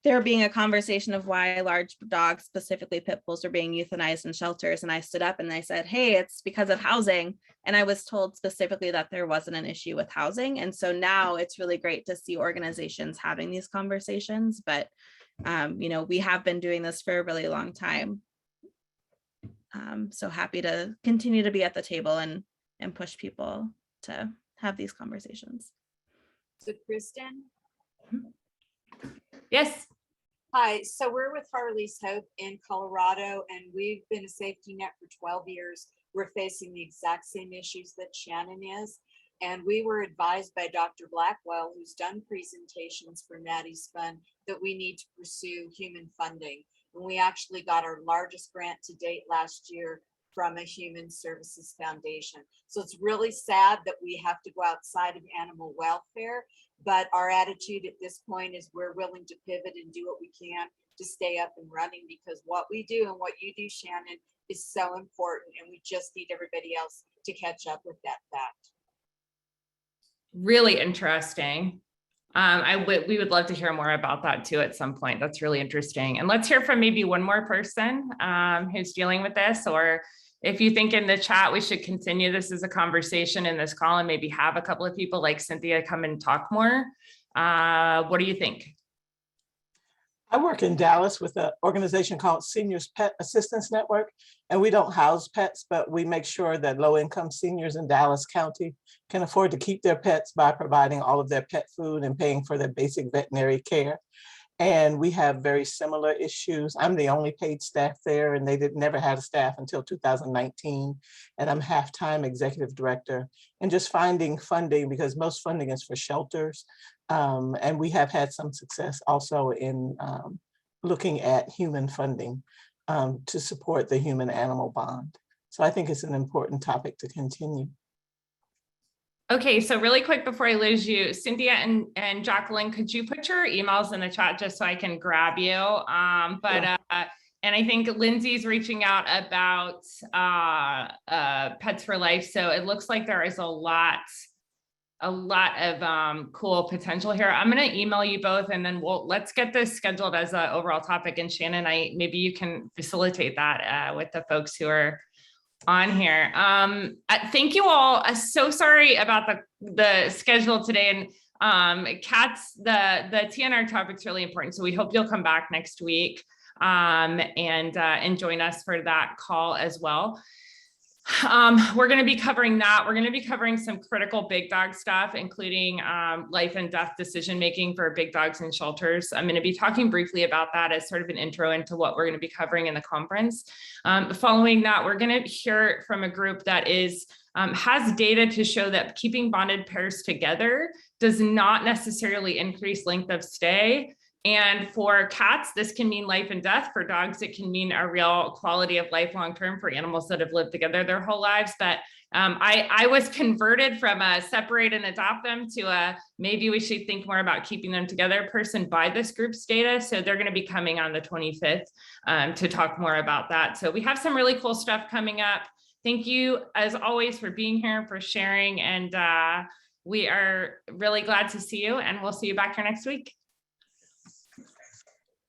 there being a conversation of why large dogs, specifically pit bulls, are being euthanized in shelters. And I stood up and I said, hey, it's because of housing. And I was told specifically that there wasn't an issue with housing. And so now it's really great to see organizations having these conversations. But, we have been doing this for a really long time. So happy to continue to be at the table and push people to have these conversations. So Kristen? Yes. Hi, so we're with Harley's Hope in Colorado, and we've been a safety net for 12 years. We're facing the exact same issues that Shannon is. And we were advised by Dr. Blackwell, who's done presentations for Maddie's Fund, that we need to pursue human funding. And we actually got our largest grant to date last year from a Human Services Foundation. So it's really sad that we have to go outside of animal welfare, but our attitude at this point is we're willing to pivot and do what we can to stay up and running, because what we do and what you do, Shannon, is so important, and we just need everybody else to catch up with that fact. Really interesting. We would love to hear more about that too at some point. That's really interesting. And let's hear from maybe one more person who's dealing with this, or if you think in the chat we should continue this as a conversation in this call and maybe have a couple of people like Cynthia come and talk more. What do you think? I work in Dallas with an organization called Seniors Pet Assistance Network, and we don't house pets, but we make sure that low-income seniors in Dallas County can afford to keep their pets by providing all of their pet food and paying for their basic veterinary care. And we have very similar issues. I'm the only paid staff there, and they never had a staff until 2019. And I'm half-time executive director. And just finding funding, because most funding is for shelters. And we have had some success also in looking at human funding to support the human-animal bond. So I think it's an important topic to continue. Okay, so really quick before I lose you, Cynthia and Jacqueline, could you put your emails in the chat just so I can grab you? And I think Lindsay's reaching out about Pets for Life. So it looks like there is a lot of cool potential here. I'm going to email you both, and then let's get this scheduled as an overall topic. And Shannon, maybe you can facilitate that with the folks who are on here. Thank you all. So sorry about the schedule today. And cats, the TNR topic's really important. So we hope you'll come back next week and join us for that call as well. We're going to be covering that. We're going to be covering some critical big dog stuff, including life and death decision making for big dogs in shelters. I'm going to be talking briefly about that as sort of an intro into what we're going to be covering in the conference. Following that, we're going to hear from a group that has data to show that keeping bonded pairs together does not necessarily increase length of stay. And for cats, this can mean life and death. For dogs, it can mean a real quality of life long-term for animals that have lived together their whole lives. But I was converted from a separate and adopt them to a maybe we should think more about keeping them together person by this group's data. So they're going to be coming on the 25th to talk more about that. So we have some really cool stuff coming up. Thank you, as always, for being here and for sharing. And we are really glad to see you, and we'll see you back here next week.